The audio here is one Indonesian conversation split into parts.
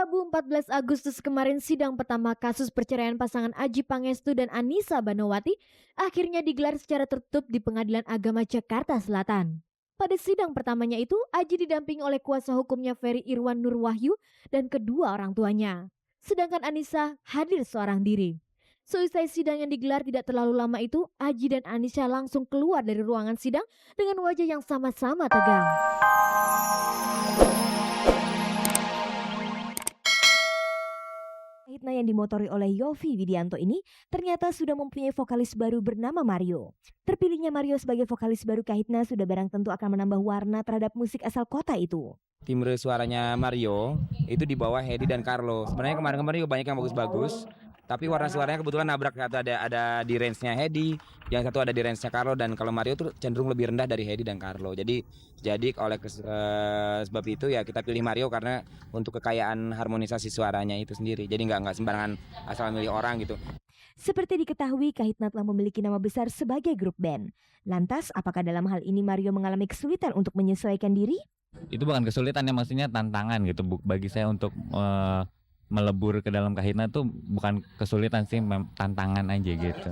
Rabu 14 Agustus kemarin sidang pertama kasus perceraian pasangan Adjie Pangestu dan Anissa Banowati akhirnya digelar secara tertutup di Pengadilan Agama Jakarta Selatan. Pada sidang pertamanya itu, Adjie didampingi oleh kuasa hukumnya Ferry Irwan Nur Wahyu dan kedua orang tuanya. Sedangkan Anissa hadir seorang diri. Seusai sidang yang digelar tidak terlalu lama itu, Adjie dan Anissa langsung keluar dari ruangan sidang dengan wajah yang sama-sama tegang. Kahitna yang dimotori oleh Yovie Widianto ini ternyata sudah mempunyai vokalis baru bernama Mario. Terpilihnya Mario sebagai vokalis baru Kahitna sudah barang tentu akan menambah warna terhadap musik asal kota itu. Timbre suaranya Mario itu di bawah Hedi dan Carlo. Sebenarnya kemarin-kemarin juga banyak yang bagus-bagus, tapi warna suaranya kebetulan nabrak, atau ada di range-nya Hedi, yang satu ada di range-nya Carlo, dan kalau Mario tuh cenderung lebih rendah dari Hedi dan Carlo. Jadi oleh sebab itu ya kita pilih Mario karena untuk kekayaan harmonisasi suaranya itu sendiri. Jadi nggak sembarangan asal milih orang gitu. Seperti diketahui, Kahitna telah memiliki nama besar sebagai grup band. Lantas, apakah dalam hal ini Mario mengalami kesulitan untuk menyesuaikan diri? Itu bukan kesulitan ya, maksudnya tantangan gitu. Bagi saya untuk melebur ke dalam Kahitna tuh bukan kesulitan sih, tantangan aja gitu.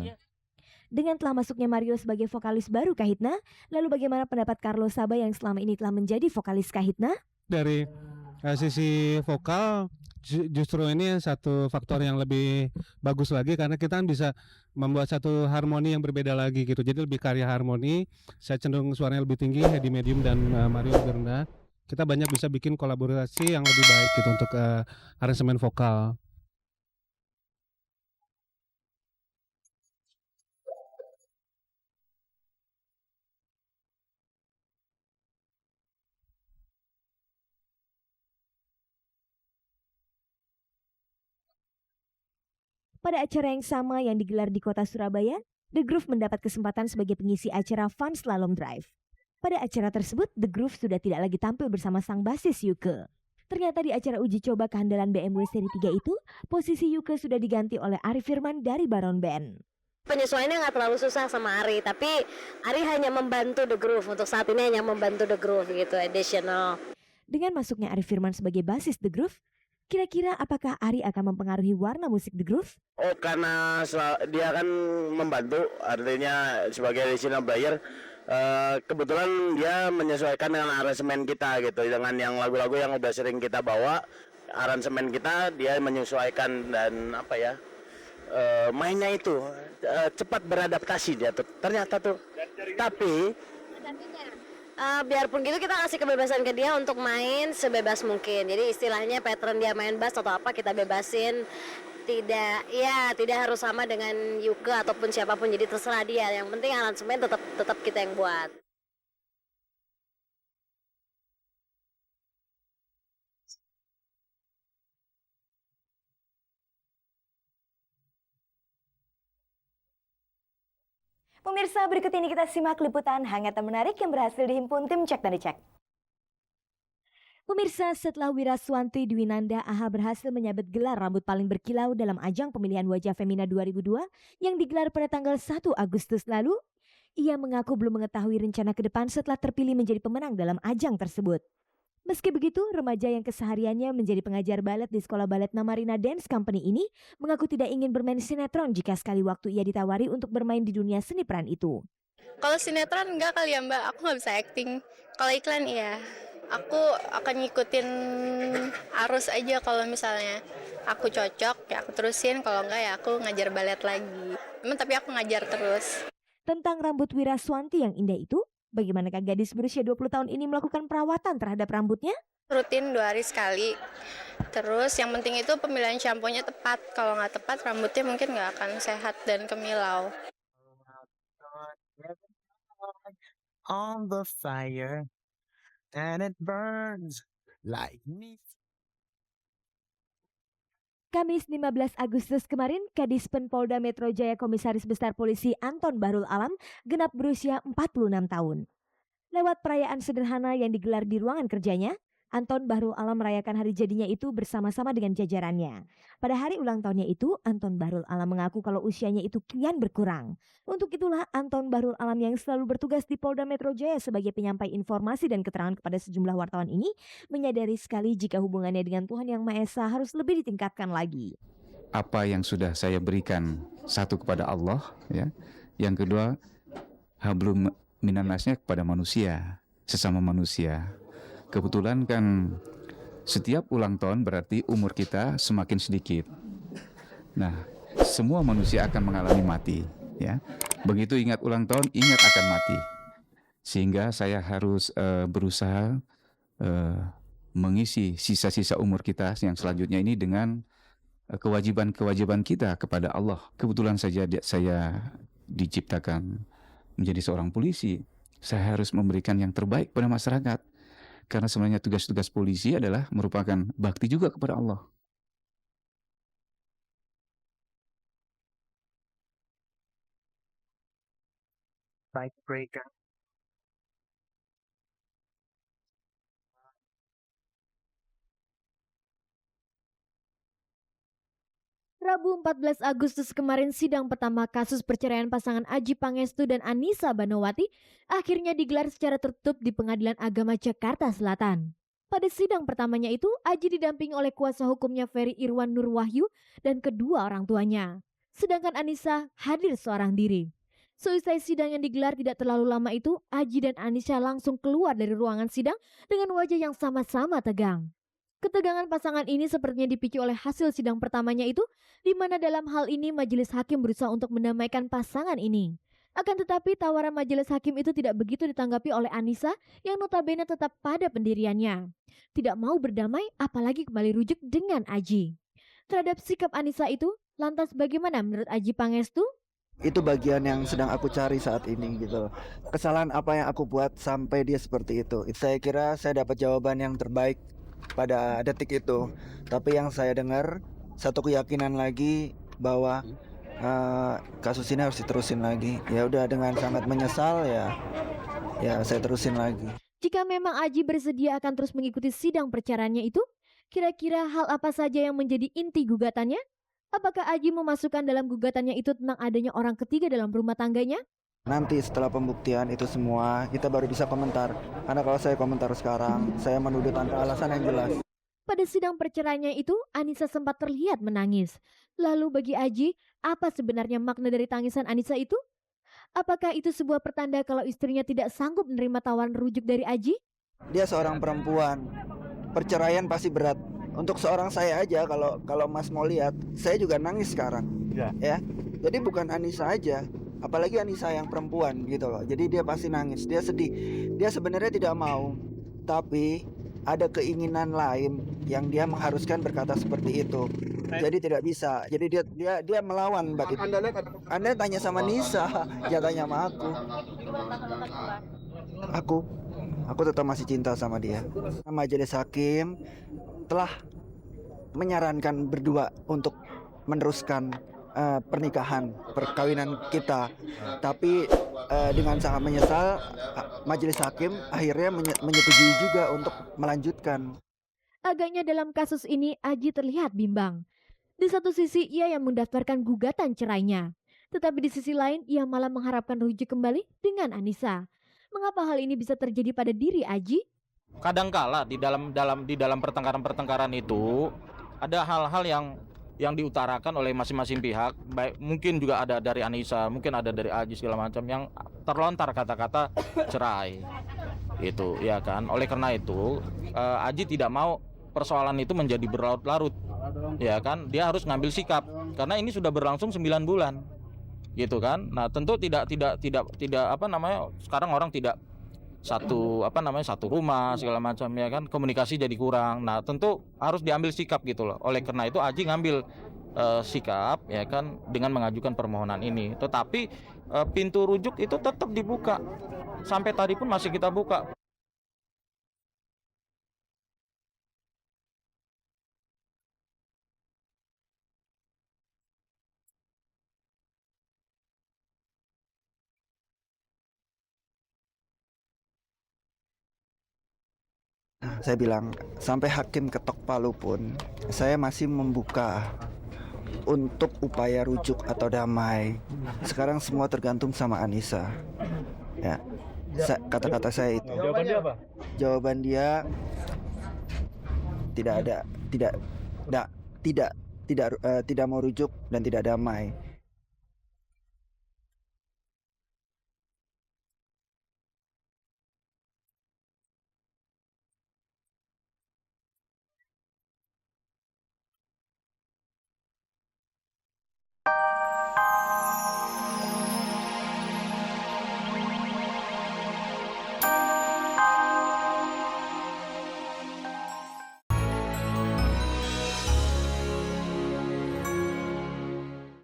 Dengan telah masuknya Mario sebagai vokalis baru Kahitna, lalu bagaimana pendapat Carlo Saba yang selama ini telah menjadi vokalis Kahitna? Dari sisi vokal justru ini satu faktor yang lebih bagus lagi karena kita kan bisa membuat satu harmoni yang berbeda lagi gitu. Jadi lebih karya harmoni. Saya cenderung suaranya lebih tinggi, Hedi medium dan Mario lebih rendah. Kita banyak bisa bikin kolaborasi yang lebih baik gitu untuk aransemen vokal. Pada acara yang sama yang digelar di kota Surabaya, The Groove mendapat kesempatan sebagai pengisi acara Fun Slalom Drive. Pada acara tersebut, The Groove sudah tidak lagi tampil bersama sang basis Yuke. Ternyata di acara uji coba kehandalan BMW seri 3 itu, posisi Yuke sudah diganti oleh Ari Firman dari Baron Band. Penyesuaiannya nggak terlalu susah sama Ari, tapi Ari hanya membantu The Groove. Untuk saat ini hanya membantu The Groove gitu, additional. Dengan masuknya Ari Firman sebagai basis The Groove, kira-kira apakah Ari akan mempengaruhi warna musik The Groove? Oh, karena dia kan membantu, artinya sebagai additional player, kebetulan dia menyesuaikan dengan aransemen kita gitu, dengan yang lagu-lagu yang udah sering kita bawa, aransemen kita dia menyesuaikan dan mainnya itu cepat beradaptasi dia tuh ternyata tuh. Tapi biarpun gitu kita kasih kebebasan ke dia untuk main sebebas mungkin. Jadi istilahnya pattern dia main bass atau apa kita bebasin. Tidak harus sama dengan Yuke ataupun siapapun, jadi terserah dia. Yang penting aransemen tetap kita yang buat. Pemirsa, berikut ini kita simak liputan hangat dan menarik yang berhasil dihimpun tim Cek dan Dicek. Pemirsa, setelah Wiraswanti Dwinanda AHA berhasil menyabet gelar rambut paling berkilau dalam ajang pemilihan wajah Femina 2002 yang digelar pada tanggal 1 Agustus lalu, ia mengaku belum mengetahui rencana ke depan setelah terpilih menjadi pemenang dalam ajang tersebut. Meski begitu, remaja yang kesehariannya menjadi pengajar balet di sekolah balet Namarina Dance Company ini mengaku tidak ingin bermain sinetron jika sekali waktu ia ditawari untuk bermain di dunia seni peran itu. Kalau sinetron enggak kali ya Mbak, aku nggak bisa acting. Kalau iklan iya, aku akan ngikutin arus aja. Kalau misalnya aku cocok ya aku terusin, kalau enggak ya aku ngajar balet lagi. Tapi aku ngajar terus. Tentang rambut Wiraswanti yang indah itu, bagaimanakah gadis berusia 20 tahun ini melakukan perawatan terhadap rambutnya? Rutin 2 hari sekali. Terus yang penting itu pemilihan shampoo-nya tepat. Kalau nggak tepat rambutnya mungkin nggak akan sehat dan kemilau. On the fire and it burns like me. Kamis 15 Agustus kemarin, Kadispen Polda Metro Jaya Komisaris Besar Polisi Anton Bahrul Alam genap berusia 46 tahun. Lewat perayaan sederhana yang digelar di ruangan kerjanya, Anton Bahrul Alam merayakan hari jadinya itu bersama-sama dengan jajarannya. Pada hari ulang tahunnya itu, Anton Bahrul Alam mengaku kalau usianya itu kian berkurang. Untuk itulah Anton Bahrul Alam yang selalu bertugas di Polda Metro Jaya sebagai penyampai informasi dan keterangan kepada sejumlah wartawan ini menyadari sekali jika hubungannya dengan Tuhan Yang Maha Esa harus lebih ditingkatkan lagi. Apa yang sudah saya berikan, satu kepada Allah, ya. Yang kedua, hablum minannasnya kepada manusia, sesama manusia. Kebetulan kan setiap ulang tahun berarti umur kita semakin sedikit. Nah, semua manusia akan mengalami mati, ya. Begitu ingat ulang tahun, ingat akan mati. Sehingga saya harus berusaha mengisi sisa-sisa umur kita yang selanjutnya ini dengan kewajiban-kewajiban kita kepada Allah. Kebetulan saja saya diciptakan menjadi seorang polisi. Saya harus memberikan yang terbaik pada masyarakat. Karena sebenarnya tugas-tugas polisi adalah merupakan bakti juga kepada Allah. Breaker. Rabu 14 Agustus kemarin sidang pertama kasus perceraian pasangan Adjie Pangestu dan Anissa Banowati akhirnya digelar secara tertutup di Pengadilan Agama Jakarta Selatan. Pada sidang pertamanya itu, Adjie didampingi oleh kuasa hukumnya Ferry Irwan Nur Wahyu dan kedua orang tuanya. Sedangkan Anissa hadir seorang diri. Seusai sidang yang digelar tidak terlalu lama itu, Adjie dan Anissa langsung keluar dari ruangan sidang dengan wajah yang sama-sama tegang. Ketegangan pasangan ini sepertinya dipicu oleh hasil sidang pertamanya itu, di mana dalam hal ini majelis hakim berusaha untuk mendamaikan pasangan ini. Akan tetapi tawaran majelis hakim itu tidak begitu ditanggapi oleh Anissa yang notabene tetap pada pendiriannya. Tidak mau berdamai apalagi kembali rujuk dengan Adjie. Terhadap sikap Anissa itu, lantas bagaimana menurut Adjie Pangestu? Itu bagian yang sedang aku cari saat ini gitu. Kesalahan apa yang aku buat sampai dia seperti itu. Saya kira saya dapat jawaban yang terbaik pada detik itu. Tapi yang saya dengar, satu keyakinan lagi bahwa kasus ini harus diterusin lagi. Ya udah, dengan sangat menyesal ya saya terusin lagi. Jika memang Adjie bersedia akan terus mengikuti sidang perceraiannya itu, kira-kira hal apa saja yang menjadi inti gugatannya? Apakah Adjie memasukkan dalam gugatannya itu tentang adanya orang ketiga dalam rumah tangganya? Nanti setelah pembuktian itu semua, kita baru bisa komentar. Karena kalau saya komentar sekarang, saya menuduh tanpa alasan yang jelas. Pada sidang perceraiannya itu, Anissa sempat terlihat menangis. Lalu bagi Adjie, apa sebenarnya makna dari tangisan Anissa itu? Apakah itu sebuah pertanda kalau istrinya tidak sanggup menerima tawaran rujuk dari Adjie? Dia seorang perempuan. Perceraian pasti berat. Untuk seorang saya aja, kalau Mas mau lihat, saya juga nangis sekarang. Ya. Jadi bukan Anissa aja, apalagi Anissa yang perempuan gitu loh. Jadi dia pasti nangis, dia sedih. Dia sebenarnya tidak mau, tapi ada keinginan lain yang dia mengharuskan berkata seperti itu. Jadi tidak bisa. Jadi dia melawan Mbak itu. Anda tanya sama Nisa, jangan tanya sama aku. Aku tetap masih cinta sama dia. Majelis hakim telah menyarankan berdua untuk meneruskan perkawinan kita. Tapi dengan sangat menyesal, majelis hakim akhirnya menyetujui juga untuk melanjutkan. Agaknya dalam kasus ini Adjie terlihat bimbang. Di satu sisi ia yang mendaftarkan gugatan cerainya, tetapi di sisi lain ia malah mengharapkan rujuk kembali dengan Anissa. Mengapa hal ini bisa terjadi pada diri Adjie? Kadangkala di dalam pertengkaran itu ada hal-hal yang diutarakan oleh masing-masing pihak, baik mungkin juga ada dari Anissa, mungkin ada dari Adjie segala macam, yang terlontar kata-kata cerai. Itu ya kan. Oleh karena itu Adjie tidak mau persoalan itu menjadi berlarut-larut. Ya kan, dia harus ngambil sikap karena ini sudah berlangsung 9 bulan. Gitu kan. Nah, tentu tidak sekarang orang tidak satu rumah segala macam ya kan, komunikasi jadi kurang. Nah, tentu harus diambil sikap gitu loh. Oleh karena itu Adjie ngambil sikap ya kan dengan mengajukan permohonan ini. Tetapi pintu rujuk itu tetap dibuka. Sampai tadi pun masih kita buka. Saya bilang sampai hakim ketok palu pun saya masih membuka untuk upaya rujuk atau damai. Sekarang semua tergantung sama Anissa. Ya, kata-kata saya itu. Jawaban dia apa? Jawaban dia tidak ada, tidak mau rujuk dan tidak damai.